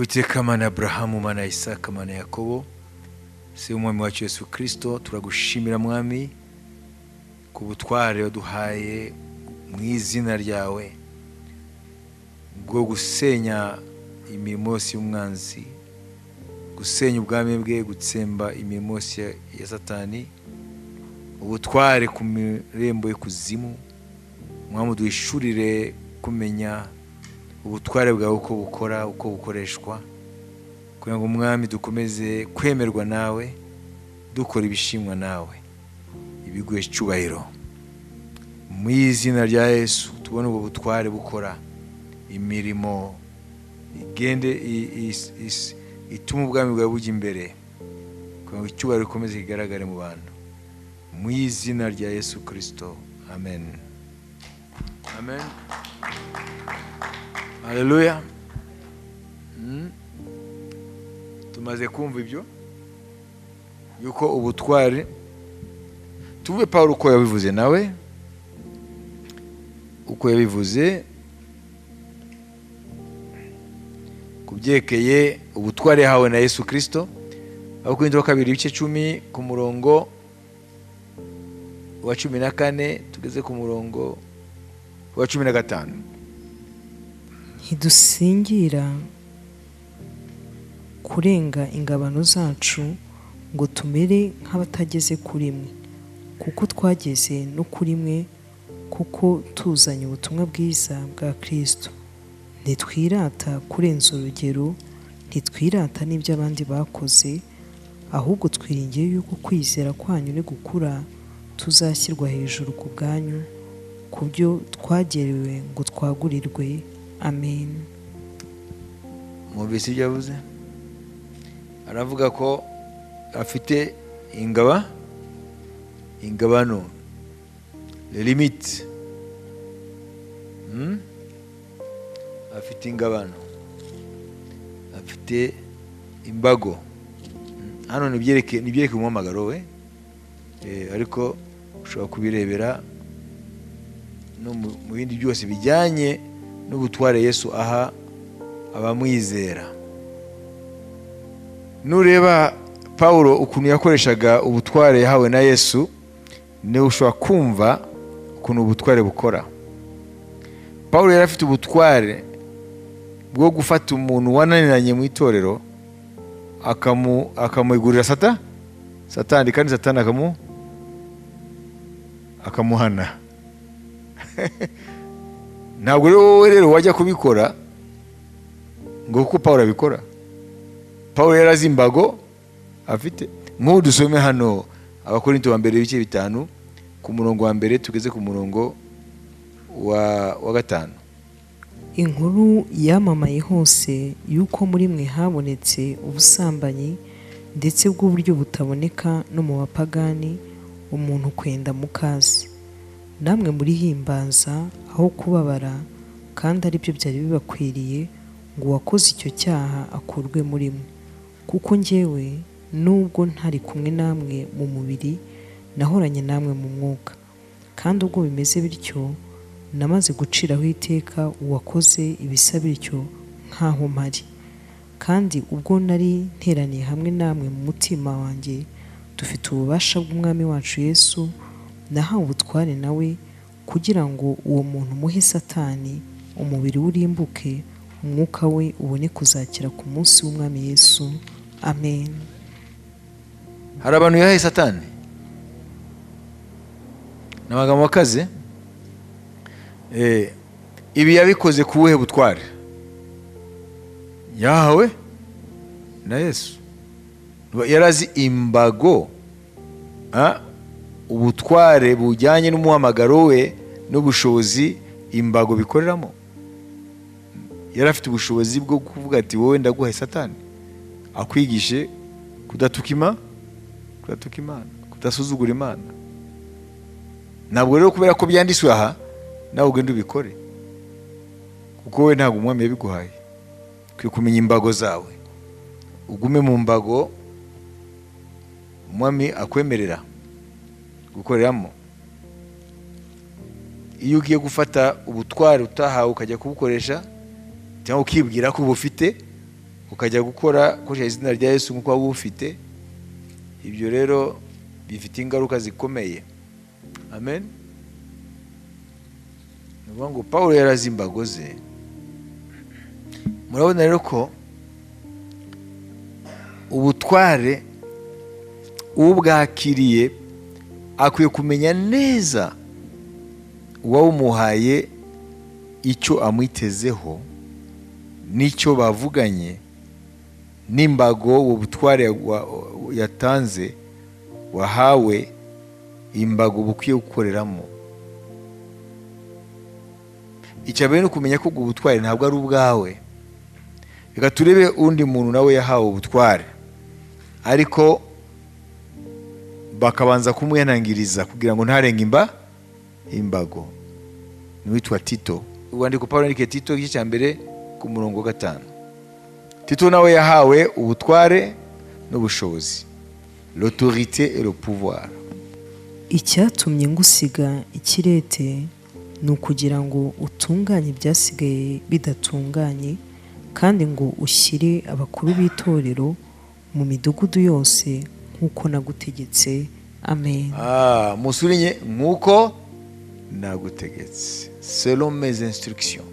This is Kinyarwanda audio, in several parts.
Uwiteka Mana Abrahamu, Mana Isaka, Mana Yakobo, se umwami wacu Yesu Kristo, turagushimira mwami ku butware waduhaye mu izina ryawe bwo gusenya imirimo yose y'umwanzi, gusenya ubwami bwe, gutsemba imirimo yose ya Satani, ubutware ku mirembo y'ikuzimu. Mwami duhishurire kumenya ubutware bwawe uko bukora, uko bukoreshwa, kugira ngo mwami dukomeze kwemerwa nawe, dukora ibishimwa nawe, ibiguhe icyubahiro. Mu izina rya Yesu tubone ubwo butware bukora imirimo igende ituma ubwami bwawe bujya imbere, kugira ngo icyubahiro gikomeze kigaragare mu bantu. Mu izina rya Yesu Kristo, amen. Amen. Haleluya. Tumaze kumva ibyo yuko ubutware, tuve Paulo uko yabivuze nawe, uko yabivuze kubyekeye ubutware yahawe na Yesu Kristo. Aho Korinto 2:10 ku murongo wa 14 tugeze ku murongo wa 15. Ntidusingira kurenga ingabano zacu ngo tumere nk'abatageze kuri mwe, kuko twageze no kuri mwe, kuko tuzanye ubutumwa bwiza bwa Kristo. Ntitwirata kurenza urugero, ntitwirata n'ibyo abandi bakoze, ahubwo twiringiye yuko kwizera kwanyu ni gukura, tuzashyirwa hejuru ku bwanyu, ku byo twagerewe ngo twagurirwe. Amen. Mwumvise ibyo yavuze? Aravuga ko afite ingabano, les limites. Afite ingabano, afite imbago. Hano nibyereke umuhamagaro we, ariko ushobora kubirebera no mu bindi byose bijyanye n'ubutware Yesu aha abamwizera. Nureba Paulo ukuntu yakoreshaga ubutware yahawe na Yesu, niwe ushobora kumva ukuntu ubutware bukora. Paulo yari afite ubutware bwo gufata umuntu wananiranye mu itorero akamugurira Satani, kandi Satani akamuhana. Ntabwo rero wajya kubikora ngo kuko Paulo abikora. Paulo yarazi imbago afite. Nk'ubu dusome hano Abakorinto 2:5 ku murongo wa mbere tugeze ku murongo wa 5. Inkuru yamamaye hose yuko muri mwe habonetse ubusambanyi, ndetse bw'uburyo butaboneka no mu bapagani, umuntu kwenda mukazi. Namwe muri himbaza aho kubabara, kandi ari byo byari bibakwiriye, ngo uwakoze icyo cyaha akurwe muri mwe. Kuko njyewe nubwo ntari kumwe namwe mu mubiri, nahoranye namwe mu mwuka, kandi ubwo bimeze bityo namaze guciraho iteka uwakoze ibisa bityo nk'aho mpari. Kandi ubwo nari nteraniye hamwe namwe mu mutima wanjye, dufite ububasha bw'umwami wacu Yesu, nahawe ubutware nawe, kugira ngo uwo muntu muhe Satani, umubiri urimbuke, umwuka we ubone kuzakira ku munsi w'umwami Yesu. Amen. Hari abantu yahaye Satani n'amagambo akaze. Ibi yabikoze ku buhe butware? Yahawe na Yesu. Yarazi imbago, ubutware bujyanye n'umuhamagaro we n'ubushobozi imbago bikoreramo. Yari afite ubushobozi bwo kuvuga ati wowe ndaguhaye Satani, akwigishe kudatuka Imana, kudasuzugura Imana. Ntabwo rero kubera ko byanditswe aha nawe ugenda ubikore, kuko we ntabwo umwami yabiguhaye. Ukwiye kumenya imbago zawe, ugume mu mbago umwami akwemerera gukoreramo. Iyo ugiye gufata ubutware utahawe ukajya kubukoresha, cyangwa ukibwira ko ubufite, ukajya gukora ukoresheje izina rya Yesu nk'uko waba ufite, ibyo rero bifite ingaruka zikomeye. Amen. Ni ukuvuga ngo Pawulo yarazi imbago ze. Murabona rero ko ubutware ubwakiriye akwiye kumenya neza uwawumuhaye icyo amwitezeho n'icyo bavuganye, n'imbago ubu butware yatanze wahawe, imbago bukwiye gukoreramo. Icyabaye no kumenya ko ubwo butware ntabwo ari ubwawe. Reka turebe undi muntu nawe yahawe ubutware, ariko bakabanza kumwihanangiriza kugira ngo ntarenge imbago. Niwitwa Tito. Uwandiko Pawulo yandikiye Tito igice cya mbere ku murongo 5. Tito nawe yahawe ubutware n'ubushobozi, l'autorité et le pouvoir. Icyatumye ngusiga ikirete ni ukugira ngo utunganye ibyasigaye bidatunganye, kandi ngo ushyire abakuru b'itorero mu midugudu yose nk'uko nagutegetse. Amen. Musulinye nk'uko nagutegetse, selon mes instructions,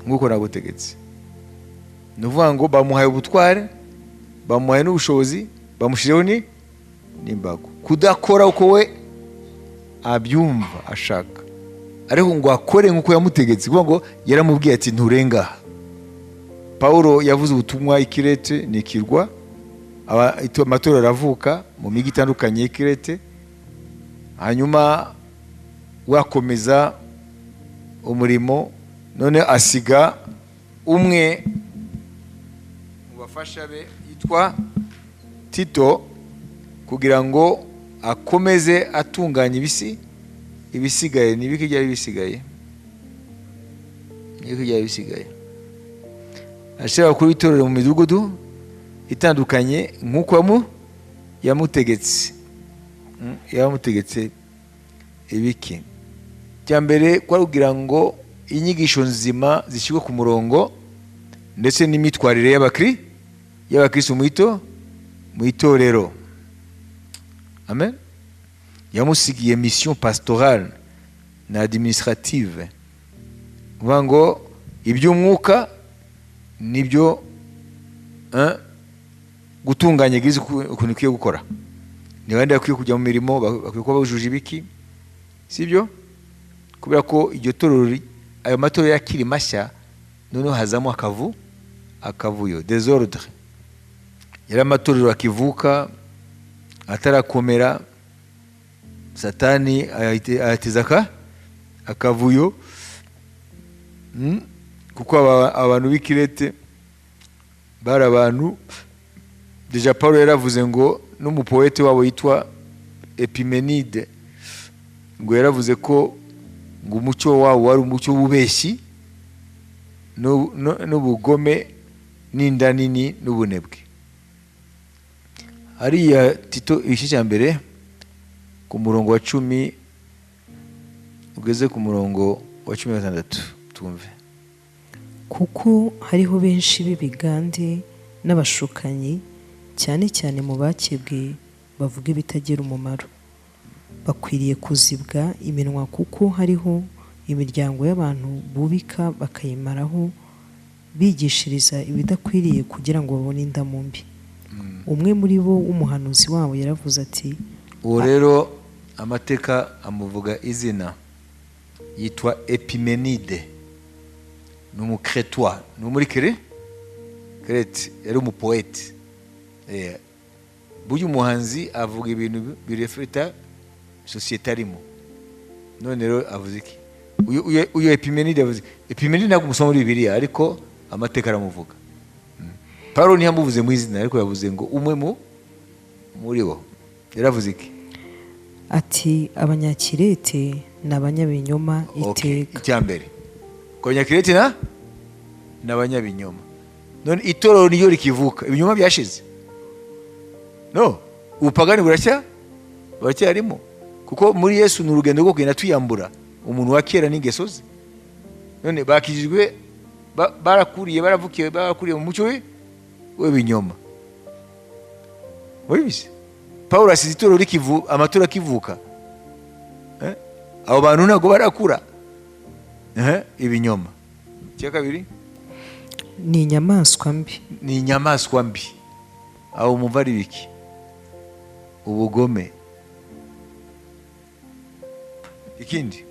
nk'uko nagutegetse. Ni ukuvuga ngo bamuhaye ubutware, bamuhaye n'ubushobozi, bamushyiriyeho n'imbago. Kudakora uko we abyumva ashaka, ariko ngo akore nk'uko yamutegetse. Kuvuga ngo yaramubwiye ati nturenga. Pawulo yavuze ubutumwa ikirete ni ikirwa, amatorero aravuka mu migi itandukanye y'ikirete, hanyuma wakomeza umurimo, none asiga umwe mu bafasha be yitwa Tito kugira ngo akomeze atunganya ibisigaye. Nibiki byari bisigaye, ashobora kuba itorero mu midugudu itandukanye nk'uko yamutegetse. Ibiki cya mbere kwari kugira ngo inyigisho nzima zishyirwe ku murongo, ndetse n'imitwarire y'abakristo mu itorero. Amen. Yamusigiye mission pastorale na administrative. Uvuga ngo iby'umwuka nibyo gutunganya eglise ukuntu ikwiye gukora. Ni bandi bakwiye kujya mu mirimo, bakwiye kuba bujuje ibiki, sibyo? Kubera ko iryo torero, ayo matorero yakiri mashya, noneho hazamo akavuyo, desordre. Yari amatorero akivuka atarakomera, Satani ayateza akavuyo, kuko abantu b'ikirete bari abantu. Deja Paulo yaravuze ngo n'umupoete wabo yitwa Epimenide, ngo yaravuze ko ngo umucyo wabo wari umucyo w'ubeshyi n'ubugome n'inda nini n'ubunebwe. Hariya Tito igice cya mbere ku murongo wa 10 ugeze ku murongo wa 16 tumve. Kuko hariho benshi b'ibigande n'abashukanyi, cyane cyane mu bakebwe, bavuga ibitagira umumaro. Bakwiriye kuzibwa iminwa, kuko hariho imiryango y'abantu bubika bakayimaraho, bigishiriza ibidakwiriye kugira ngo babone indamu mbi. Umwe muri bo w'umuhanuzi wabo yaravuze ati, uwo rero amateka amuvuga izina, yitwa Epimenide, ni umukretwa, ni muri Krete, yari umupoete. Burya umuhanzi avuga ibintu birefeta sosiyete arimo. None rero avuze iki? Uyu Epimenide avuze, Epimenide ntabwo umusoma muri Bibiliya, ariko amateka aramuvuga. Paulo ntiyamuvuze mu izina, ariko yavuze ngo umwe muri bo. Yaravuze iki? Ati abanyakirete n'abanyabinyoma iteka. Icyambere ko abanyakirete n'abanyabinyoma. None itorero niyo rikivuka, ibinyoma byashize. No, ubupagani buracyarimo, kuko muri Yesu ni urugendo rwo kugenda tuyambura umuntu wa kera n'ingeso ze. None bakijijwe, barakuriye mu mucyo w'ibinyoma. Wabizi Pawulo asize itorero amatora akivuka, abo bantu ntabwo barakura. Ibinyoma. Icya kabiri ni inyamaswa mbi. Ni inyamaswa mbi. Aho umva ari biki? Ubugome. Ikindi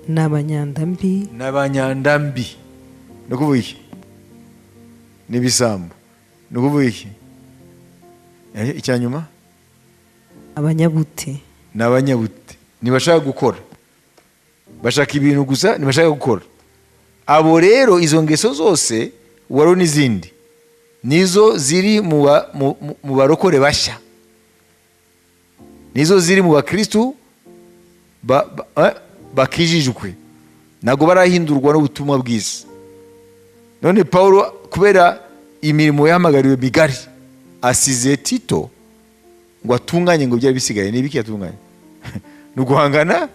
ni abanyandambi. N'abanyandambi ni ukuvuga iki? N'ibisambo ni ukuvuga iki? Icya nyuma abanyabute. N'abanyabute ntibashaka gukora, bashaka ibintu gusa, ntibashaka gukora. Abo rero izo ngeso zose waro n'izindi nizo ziri mu barokore bashya, nizo ziri mu bakristu bakijijwe, ntabwo barahindurwa n'ubutumwa bwiza. None Pawulo kubera imirimo yahamagariwe migari asize Tito ngo atunganye ngo byari bisigaye. Ni ibiki yatunganye? Ni uguhangana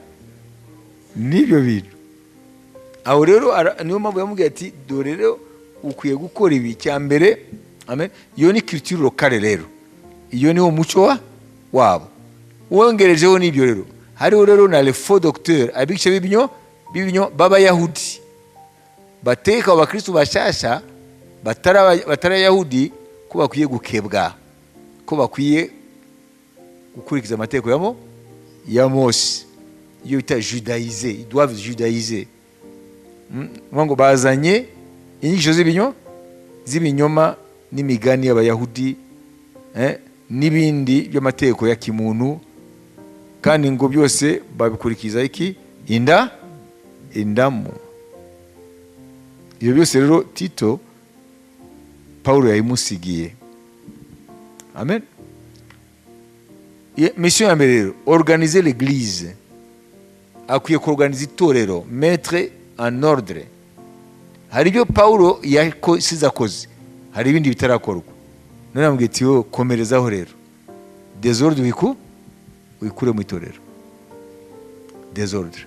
n'ibyo bintu. Aho rero niyo mpamvu yamubwiye ati dore rero ukwiye gukora ibi. Cya mbere, amen, iyo ni culture locale rero, iyo niwo muco wabo. Wongerejeho n'ibyo rero hariho rero na le faux docteur, abigisha b'ibinyo b'abayahudi bateka abakristo bashasha batari Yahudi ko bakwiye gukebwa, ko bakwiye gukurikiza amategeko ya Mose, iyo bita judaiser, ils doivent judaiser. Ngo bazanye inyigisho z'ibinyoma n'imigani y'abayahudi n'ibindi by'amategeko ya kimuntu, kandi ngo byose babikurikiza iki? Indamu. Ibyo byose rero Tito Pawulo yayimusigiye. Amen. Mission ya mbere rero, organiser l'église. Akwiye kuorganiza itorero, mettre en ordre. Hari ibyo Pawulo yasize akoze, hari ibindi bitarakorwa. None namubwiye ati yo komerezaho rero. Désordre wikure mu itorero. Désordre.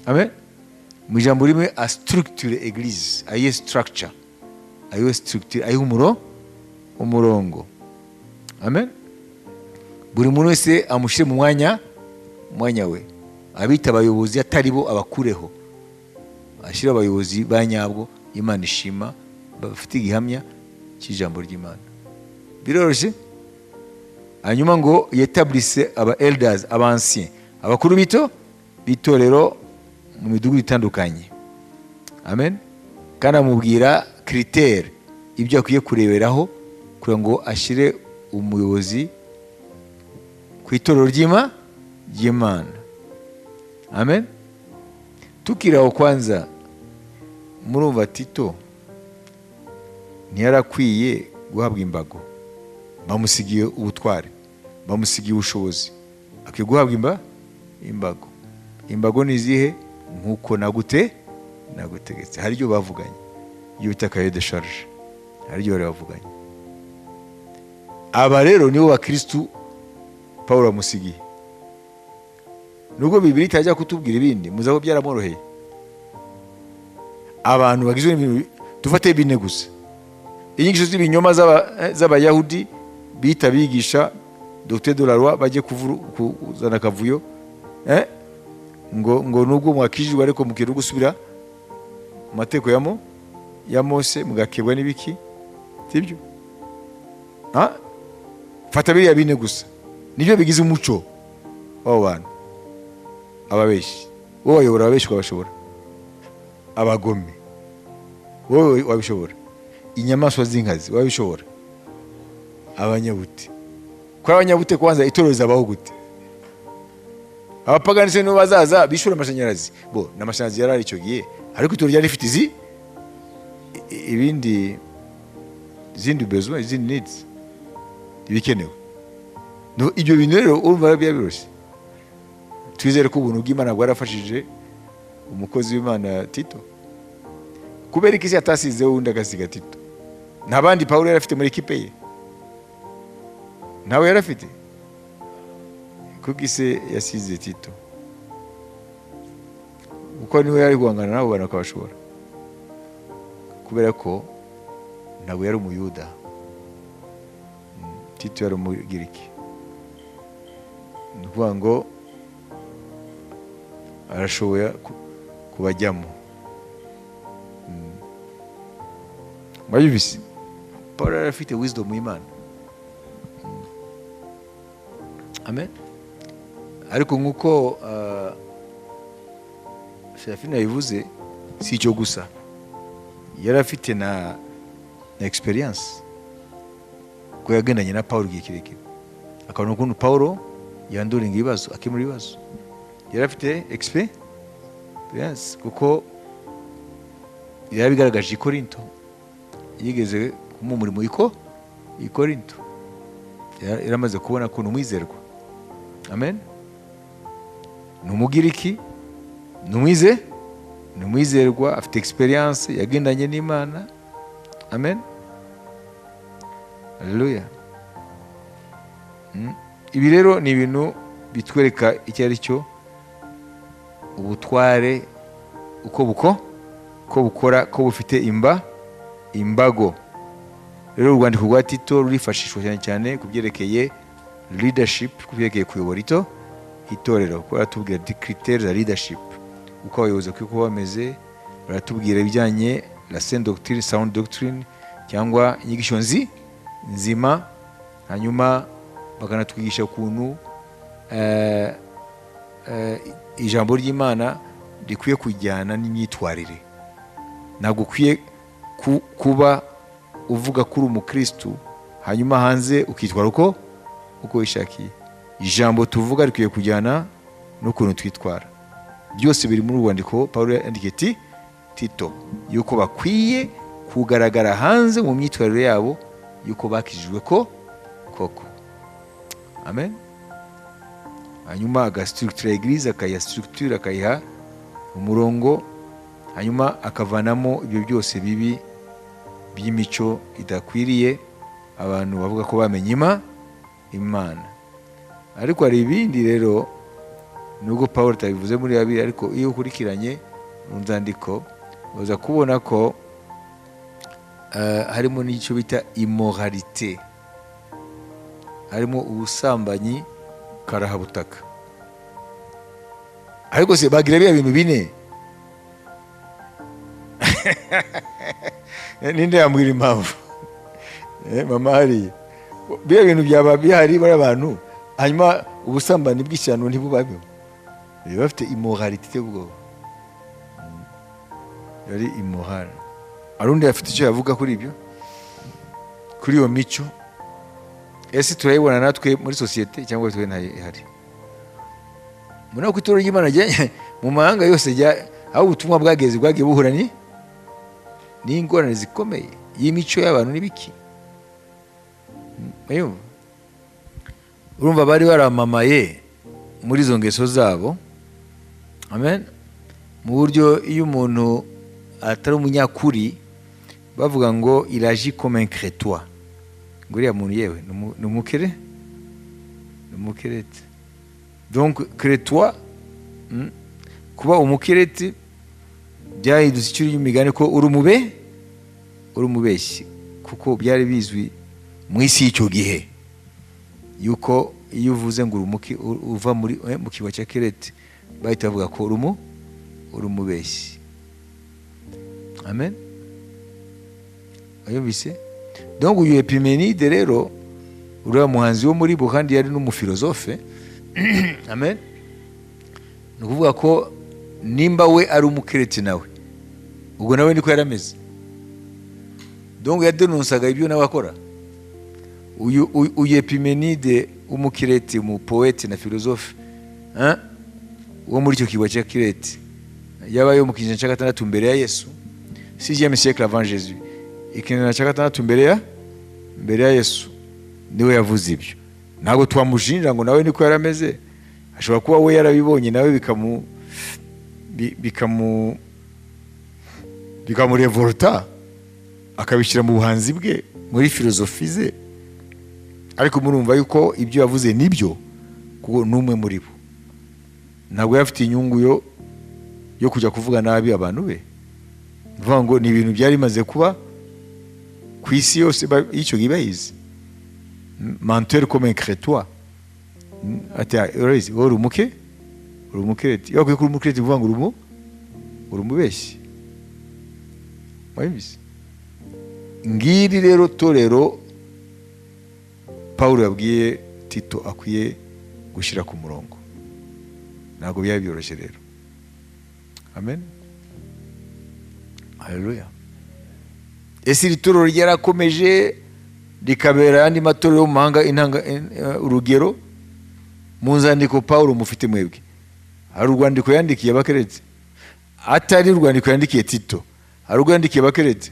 Amen. Mu ijambo rimwe a structure église, aye structure, ayo structure, ayo umurongo. Amen. Buri muntu wese amushyire mu mwanya we. Abita abayobozi atari bo abakureho, ashyira abayobozi ba nyabwo Imana ishima, bafite igihamya cy'ijambo ry'Imana. Biroroshye. Hanyuma ngo yetablisse aba elders, abansien, abakuru bitorero mu midugudu itandukanye. Amen. Kandi amubwira critère, ibyo akwiye kureberaho kugira ngo ashyire umuyobozi ku itorero ry'Imana. Amen. Tukiraho kwanza, murumva Tito ntiyarakwiye guhabwa imbago. Bamusigiye ubutware, bamusigiye ubushobozi, akwiye guhabwa imbago. Imbago ni izihe? Nk'uko nagutegetse. Hari ibyo bavuganye, iyo bita cahier de charge, hari ibyo bari bavuganye. Aba rero nibo bakristu Pawulo amusigiye. Nubwo Bibiliya itajya kutubwira ibindi, muzabo byaramworoheye. Abantu bagizwe n'ibintu, dufate bine gusa. Inyigisho z'ibinyoma z'abayahudi bita bigisha Dr de la Loi bajye kuzana akavuyo, ngo nubwo mwakijijwe ariko mukiri gusubira mu mateko ya Mose mugakebwa n'ibiki, sibyo? Fata biriya bine gusa nibyo bigize umuco w'abo bantu. Ababeshi, wowe wayobora ababeshi ukabashobora. Abagome, wowe wabishobora. Inyamaswa z'inkazi wabishobora. Abanyabute, kwa abanyabute kwanza itorero zabaho gute? Abapagani se nibo bazaza bishura amashanyarazi, bo n'amashanyarazi yarari icyo gihe, ariko itorero ryari rifite izindi besoin, izindi needs ibikenewe. Ibyo bintu rero urumva byabirose. Twizere ko ubuntu bw'Imana bwarafashije umukozi w'Imana Tito. Kubera iki atasizeho undi agasiga Tito? Nta bandi Pawulo yari afite muri ekipe ye? Ntawe yari afite? Kuko ise yasize Tito, kuko niwe yari guhangana nabo bantu bakabashobora. Kubera ko ntabwo yari umuyuda. Tito yari umugiriki. Ni ukuvuga ngo arashoboye kubajyamo. Murabibisi, Pawulo yari afite wisdom mu Imana. Amen. Ariko nk'uko Serafina yabivuze, si icyo gusa, yari afite na experience ko yagendanye na Pawulo igihe kirekire, akabona ukuntu Pawulo yanduringa ibibazo, akemura ibibazo. Yari afite experience kuko yarabigaragaje i Korinto, yigeze kumuha umurimo i Korinto, yaramaze kubona ko ni umwizerwa. Amen. Ni umugiriki, ni umwizerwa, afite experience, yagendanye n'Imana. Amen. Haleluya. Ibi rero ni ibintu bitwereka icyo ari cyo ubutware, uko bukora, ko bufite imbago. Rero urwandiko rwa Tito rurifashishwa cyane cyane ku byerekeye leadership, ku byerekeye kuyobora itorero. Kuko baratubwira critères za leadership, uko abayobozi bakwiye kuba bameze. Baratubwira ibijyanye la sound doctrine cyangwa inyigisho nzima. Hanyuma bakanatwigisha ukuntu ijambo ry'Imana rikwiye kujyana n'imyitwarire. Ntabwo ukwiye kuba uvuga kuri umukristo hanyuma hanze ukitwara uko wishakiye. Ijambo tuvuga rikwiye kujyana n'ukuntu twitwara. Byose biri muri urwandiko Pawulo yandikiye Tito, yuko bakwiye kugaragara hanze mu myitwarire yabo yuko bakijijwe koko. Amen. Hanyuma agastructure eglise, akayiha structure, akayiha umurongo, hanyuma akavanamo ibyo byose bibi by'imico idakwiriye abantu bavuga ko bamenye Imana. Ariko hari ibindi rero, nubwo Pawulo tabivuze muri babiri, ariko iyo ukurikiranye mu nzandiko uza kubona ko harimo n'icyo bita immoralité, harimo ubusambanyi karahabutaka. Ariko se bagira bya bintu bine. Ninde yambwira impamvu? Mama hari bya bintu byaba bihari bari abantu, hanyuma ubusambanyi bw'ishyano ntibubabeho. Bafite immoralité bwo, yari immoral. Arundi afite icyo yavuga kuri ibyo, kuri iyo mico. Ese turayibona natwe muri societe cyangwa twe ntayo ihari? Muna ku itorero ry'Imana mu mahanga yose aho ubutumwa bwagiye buhura n'ingorane zikomeye y'imico y'abantu n'ibiki. Urumva bari baramamaye muri izo ngeso zabo. Amen. Mu buryo iyo umuntu atari umunyakuri bavuga ngo il agit comme un crétois. Nguriya muntu yewe ni umukerete. Donc crétois, kuba umukerete byahindutse icyo y'imigani ko uri umubeshyi, kuko byari bizwi mu isi y'icyo gihe yuko iyo uvuze ngo uva mu kiwa cya kerete bahita bavuga ko uri umubeshyi. Amen. Ayumvise? Donc uyu Epimenide rero uriya muhanzi wo muri bo kandi yari n'umufilozofe. Amen. Ni ukuvuga ko nimba we ari umukereti nawe, ubwo nawe niko yarameze. Donc yadenonsaga ibyo nawe akora. Uyu Epimenide umukereti, umupoete na filozofe wo muri icyo kigo cya Kirete, yabayeho mu kinyejana cya gatandatu mbere ya Yesu, 6e siècle avant Jésus. Ikinyejana cya gatandatu mbere ya Yesu niwe yavuze ibyo. Ntabwo twamujinja ngo nawe niko yarameze. Ashobora kuba we yarabibonye nawe bikamurevolta, akabishyira mu buhanzi bwe, muri filozofi ze. Ariko murumva yuko ibyo yavuze nibyo, kuko n'umwe muri bo ntabwo yafite inyungu yo kujya kuvuga nabi abantu be. Mvuga ngo ni ibintu byari bimaze kuba ku isi yose icyo gihe bayizi. Menteur comme un crétois. Ati urabizi uri umukireti. Iyo kuri umukireti uvuga ngo uri umubeshyi. Wabizi. Ngiri rero torero Paulo yabwiye Tito akwiye gushyira ku murongo. Ntabwo byari byoroshye rero. Amen. Haleluya. Ese iri torero ryarakomeje rikabera andi matorero yo mu mahanga urugero mu nzandiko Paulo mufite mwebwe. Hari urwandiko yandikiye abakeretse, atari urwandiko yandikiye Tito. Hari urwo yandikiye abakeretse.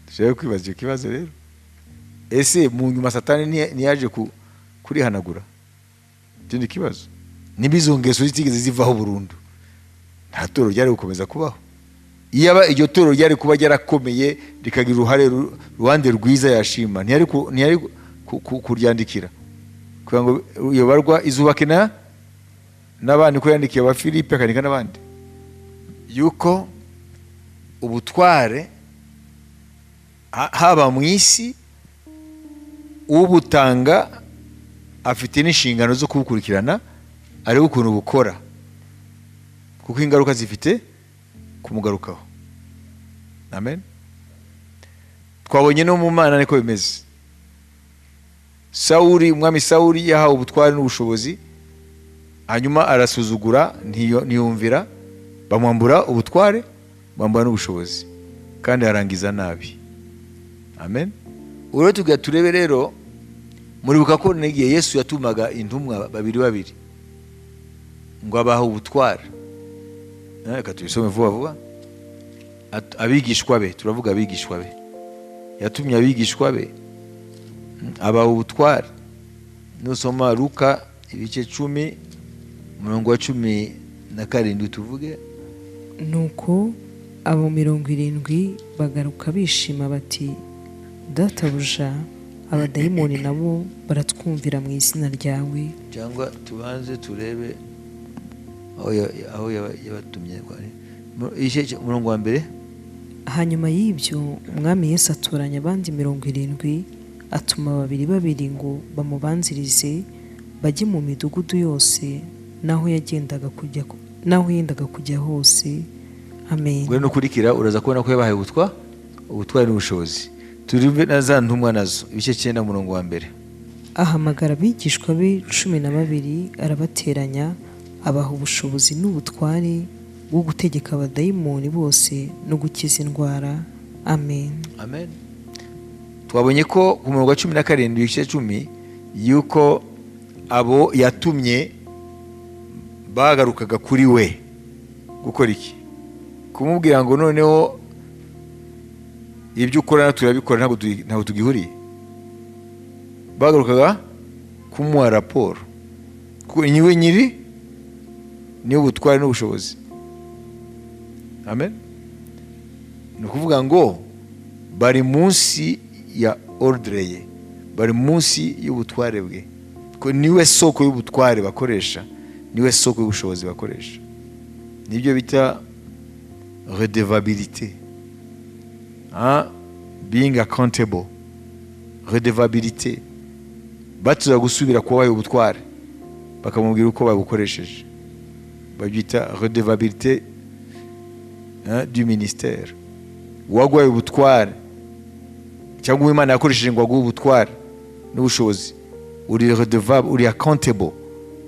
Dushobora kwibaza icyo kibazo rero. Ese mu nyuma Satani ntiyaje kurihanagura? Ikindi kibazo, nibizo ngeso zitigeze zivaho burundu, nta torero ryari gukomeza kubaho. Iyaba iryo torero ryari kuba ryarakomeye rikagira uruhare ruhande rwiza yashima, ntiyari kuryandikira kugira ngo yobarwa izubake n'abandi, ko yandikiye aba Filipe akanika n'abandi yuko ubutware haba mu isi ubutanga afite n'inshingano zo kubukurikirana, ariko ukuntu bukora, kuko ingaruka zifite kumugarukaho. Amen. Twabonye no mu Mana niko bimeze. Umwami Sawuli yahawe ubutware n'ubushobozi, hanyuma arasuzugura, ntiyumvira, bamwambura ubutware, bamwambura n'ubushobozi, kandi arangiza nabi. Amen. Uro turebe rero, muribuka ko n'igihe Yesu yatumaga intumwa babiri ngo abahe ubutware. Reka tubisome vuba. Abigishwa be, turavuga abigishwa be, yatumye abigishwa be abaha ubutware. Nusoma Luka ibice 10 umurongo wa 17 tuvuge. Nuko abo 70 bagaruka bishima bati, Databuja, abadayimoni nabo baratwumvira mu izina ryawe. Cyangwa tubanze turebe aho yabatumye. Umurongo wa mbere. Hanyuma y'ibyo umwami Yesu atoranya abandi 70, atuma 2 ngo bamubanzirize bajye mu midugudu yose naho yendaga kujya hose. Amen. Gwe nukurikira uraza kubona ko yabahaye ubutware n'ubushobozi. Turive na za ntumwa nazo ibice 9 umurongo wa mbere. Ahamagara abigishwa be 12 arabateranya, abaha ubushobozi n'ubutware bwo gutegeka abadayimoni bose no gukiza indwara. Amen. Amen. Twabonye ko ku murongo wa 17 ibice 10 yuko abo yatumye bagarukaga kuri we gukora iki? Kumubwira ngo noneho ibyo ukora turabikora, ntabwo tugihuriye. Bagarukaga kumuha raporo ko niwe nyiri, niwe ubutware n'ubushobozi. Amen. Ni ukuvuga ngo bari munsi ya ordre ye, bari munsi y'ubutware bwe, ko niwe soko y'ubutware bakoresha, niwe soko y'ubushobozi bakoresha. Nibyo bita redevabilité. Being accountable. Redevabilité. Batuza gusubira kuba wayo ubutware, bakamubwira uko babukoresheje. Babyita redevabilité du ministère. Wagwaye ubutware cyangwa Imana yakoresheje ngo aguhe ubutware n'ubushobozi, uri redevable, uri accountable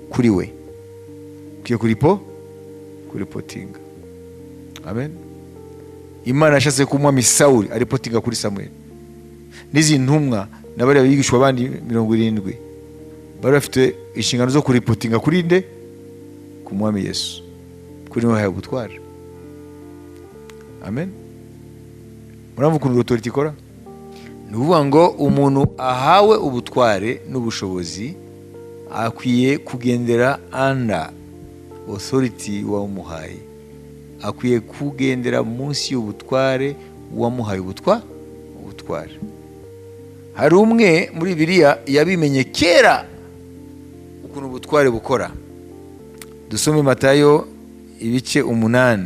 kuri we, kiyo kuri potinga. Amen. Imana yashatse ko umwami Sawuli aripotinga kuri Samuel. Nizi ntumwa n'abari abigishwa abandi 70 bari bafite inshingano zo kuripotinga kuri nde? Ku mwami Yesu, kuri we haye ubutware. Amen. Muravuga ukuntu autority ikora? Ni ukuvuga ngo umuntu ahawe ubutware n'ubushobozi akwiye kugendera under authority wamuhaye, akwiye kugendera munsi y'ubutware wamuhaye ubutware. Hari umwe muri Bibiliya yabimenye kera ukuntu ubutware bukora. Dusome Matayo ibice 8.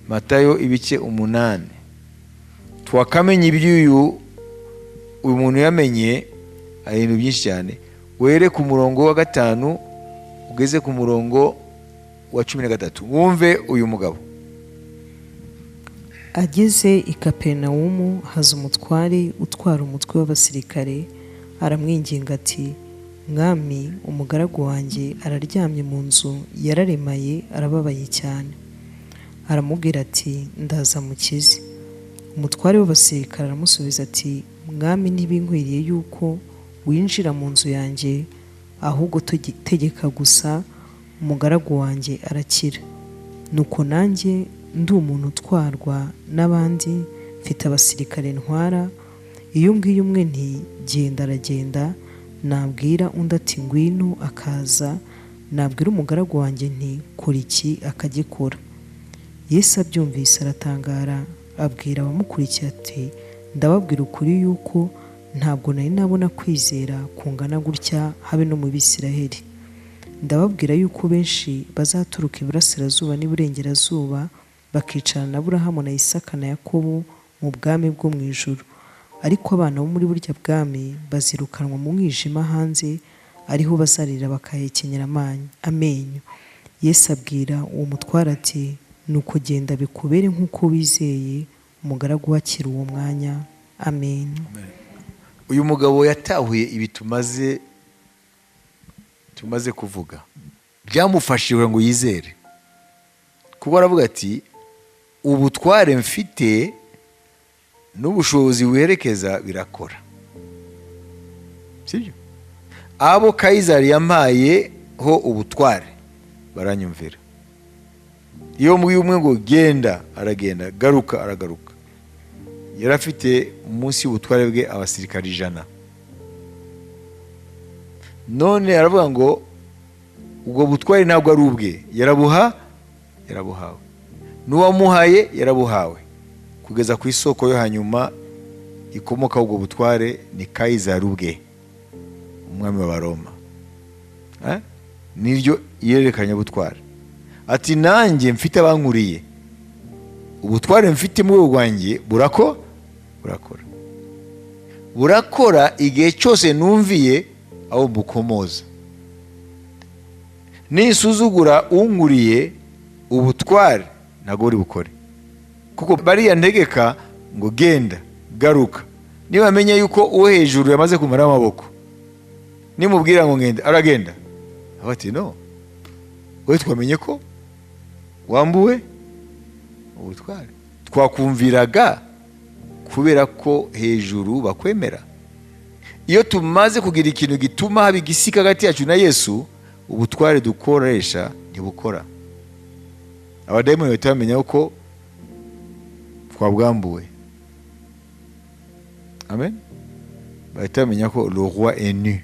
Matayo ibice 8 twakamenye iby'uyu muntu yamenye ibintu byinshi cyane. Were ku murongo wa 5 ugeze ku murongo wa 13 wumve uyu mugabo. Ageze i Kaperinawumu haza umutware utwara umutwe w'abasirikare, aramwinginga ati, mwami, umugaragu wanjye araryamye mu nzu yararemaye, arababaye cyane. Aramubwira ati, ndaza mukize. Umutware w'abasirikare aramusubiza ati, mwami, ntibinkwiriye yuko winjira mu nzu yanjye, ahubwo tegeka gusa, umugaragu wanjye arakira. Nuko nanjye ndi umuntu utwarwa n'abandi, mfite abasirikare ntwara. Iyo mbwiye umwe nti genda, aragenda. Nabwira undi ati ngwino, akaza. Nabwira umugaragu wanjye nti kora iki, akagikora. Yesu abyumvise aratangara, abwira abamukurikiye ati, ndababwira ukuri yuko ntabwo nari nabona kwizera kungana gutya habe no mu Bisiraheli. Ndababwira yuko benshi bazaturuka iburasirazuba n'iburengerazuba bakicarana na Aburahamu na Isaka na Yakobo mu bwami bwo mu ijuru, ariko abana bo muri burya bwami bazirukanwa mu mwijima hanze, ariho bazarira bakahekenyera amenyo. Yesu abwira uwo mutware ati, nuko genda bikubere nk'uko wizeye. Umugaragu wakira uwo mwanya. Amen. Uyu mugabo yatahuye ibi tumaze kuvuga, byamufashije ngo yizere, kuko aravuga ati ubutware mfite n'ubushobozi buherekeza birakora, sibyo? Abo Kayizari yampaye ho ubutware baranyumvira. Iyo mbwiye umwe ngo genda, aragenda, garuka, aragaruka. Yari afite munsi y'ubutware bwe abasirikari 100. None aravuga ngo ubwo butware ntabwo ari ubwe, yarabuhawe. N'uwamuhaye yarabuhawe, kugeza ku isoko yo hanyuma ikomoka ubwo butware ni Kayizari ubwe, umwami w'Abaroma. Niryo yerekanye ubutware. Ati nanjye mfite abankuriye, ubutware mfite mu rwanjye burakora igihe cyose numviye aho bukomoza. Nisuzugura unkuriye, ubutware ntabwo buri bukore, kuko bariya ntegeka ngo genda, garuka. Niba amenye yuko uwo hejuru yamaze kumara amaboko, nimubwira ngo ngenda, aragenda. Abati no, wowe twamenye ko wambuwe ubutware. Twakumviraga kubera ko hejuru bakwemera. Iyo tumaze kugira ikintu gituma haba igisika hagati yacu na Yesu, ubutware dukoresha ntibukora. Abadayimoni bahita bamenya ko twabwambuwe. Amen. Bahita bamenya ko le roi est nu.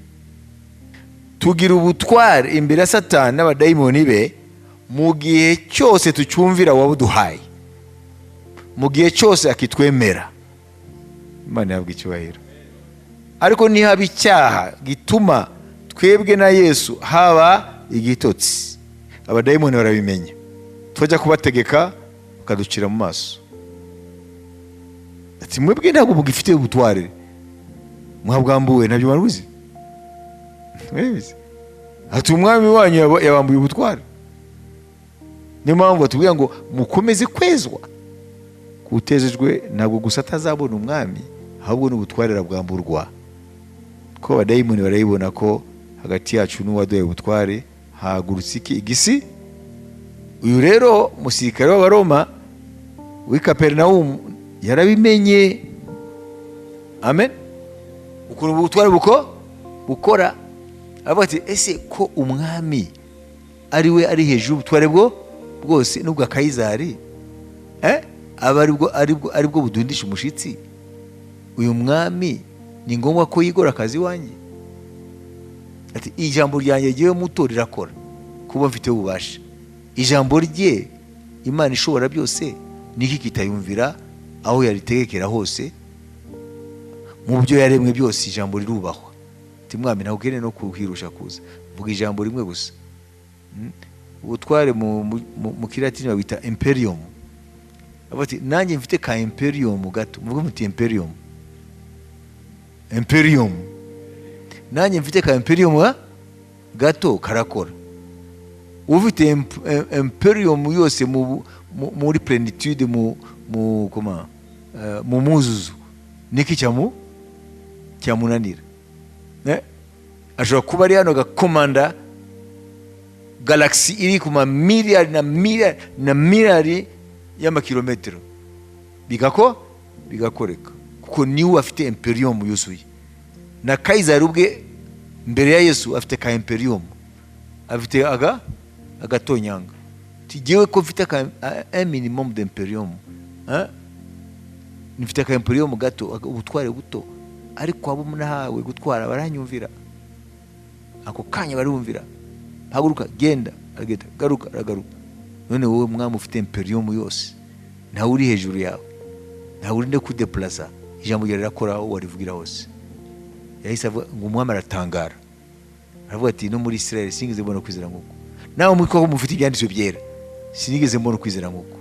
Tugira ubutware imbere ya Satani n'abadayimoni be mu gihe cyose tucyumvira wabuduhaye, mu gihe cyose akitwemera. Imana yabwa icyubahiro. Ariko nihaba icyaha gituma twebwe na Yesu haba igitotsi, abadayimoni barabimenya, twajya kubategeka bakaducira mu maso. Ati mwebwe ntabwo mugifite ubutware, mwabwambuwe, nabyo baruzi. Ati umwami wanyu yabambuye ubutware. Niyo mpamvu batubwira ngo mukomeze kwezwa. Kutejejwe ntabwo gusa atazabona umwami, ahubwo n'ubutware arabwamburwa. Ko abadayimoni barayibona ko hagati yacu n'uwaduhaye ubutware hagurutse igisi. Uyu rero musirikare w'Abaroma w'i Kaperinawumu yarabimenye. Amen. Ukuntu ubutware bukora. Avuga ati ese ko umwami ari we ari hejuru ubutware bwose n'ubwa Kayizari, aba aribwo budundisha umushitsi, uyu mwami ni ngombwa ko yigora akazi wanjye? Ati ijambo ryanjye giye muto rirakora, kuba mfite ububasha. Ijambo rye Imana ishobora byose niki kitayumvira aho yaritegekera hose? Mu byo yaremwe byose ijambo rirubahwa. Ati mwami ntabwo ukene no kuhirusha kuza, vuga ijambo rimwe gusa. Ubutware mu Kilatini babita imperium. avuga ati nanjye mfite ka imperium gato, muvuge muti imperium, imperium, nanjye mfite ka imperium gato karakora. Ufite imperium yose muri plenitude, mu muzuzu, niki cyamunanira? Ashobora kuba ari hano gakomanda galaxy iri ku mamiliyari na miliyari y'amakilometero, bigakoreka, kuko niwe afite imperium yuzuye. Na Kaisari ubwe mbere ya Yesu afite ka imperium, afite agatonyanga. Tigewe ko mfite un minimum d'imperium, nifite ka imperium gato, ubutware buto, ariko abo munahawe gutwara baranyumvira. Ako kanya barumvira, haguruka genda, agenda, garuka aragaruka. None wowe mwami ufite imperium yose, nta uri hejuru yawe, nta uri nde kudeplaza, ijambo ryawe rirakora aho warivugira hose. Yahise avuga ngo umwami aratangara, aravuga ati no muri Israel sinigeze mbona kwizera nk'uko. Nawe mwiko mufite ibyanditswe byera, sinigeze mbona kwizera nk'uko.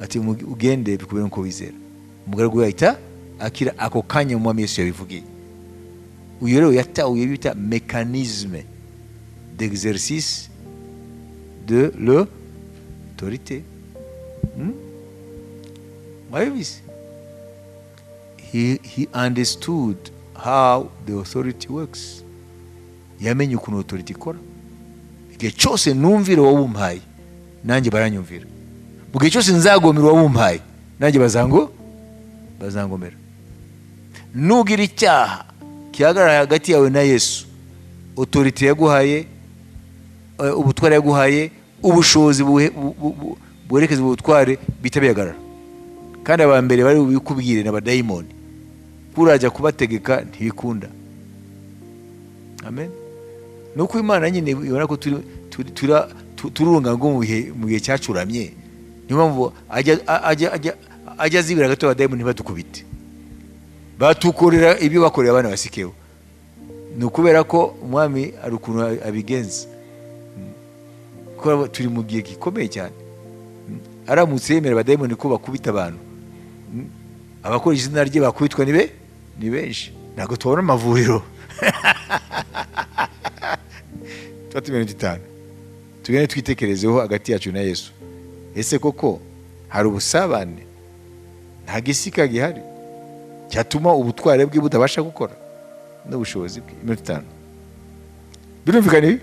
Ati ugende bikubere uko wizera. Umugaragu we ahita akira ako kanya umwami Yesu yabivugiye. Uyu rero yatahuye bita mécanisme d'exercice de l'autorité. He understood how the authority works. Yamenye ukuntu authority ikora. Igihe cyose numvira wowe umpaye, nanjye baranyumvira. Mu gihe cyose nzagomera wowe umpaye, nanjye bazangomera. Nugira icyaha kihagarara hagati yawe na Yesu, autority yaguhaye, ubutware yaguhaye, ubushobozi bwerekeza ubutware bitabihagarara. Kandi abambere bari bikubwire n'abadayimoni, kurajya kubategeka ntibikunda. Amen. Nuko Imana nyine ibona ko turunga ngo mu gihe cyacuramye, niyo mpamvu ajya zibira gato abadayimoni ntibatukubite, batukorera ibyo bakorera abana basikeho. Ni ukubera ko umwami ari ukuntu abigenza, kuko turi mu gihe gikomeye cyane. Aramutse yemera abadayimoni ko bakubita abantu, abakora izina rye bakubitwa ni benshi. Ntabwo tubona amavuriro. Tuba iminota 5 tugende twitekerezeho hagati yacu na Yesu. Ese koko hari ubusabane, nta gisika gihari cyatuma ubutware bwe butabasha gukora n'ubushobozi bwe? Iminota 5 birumvikana.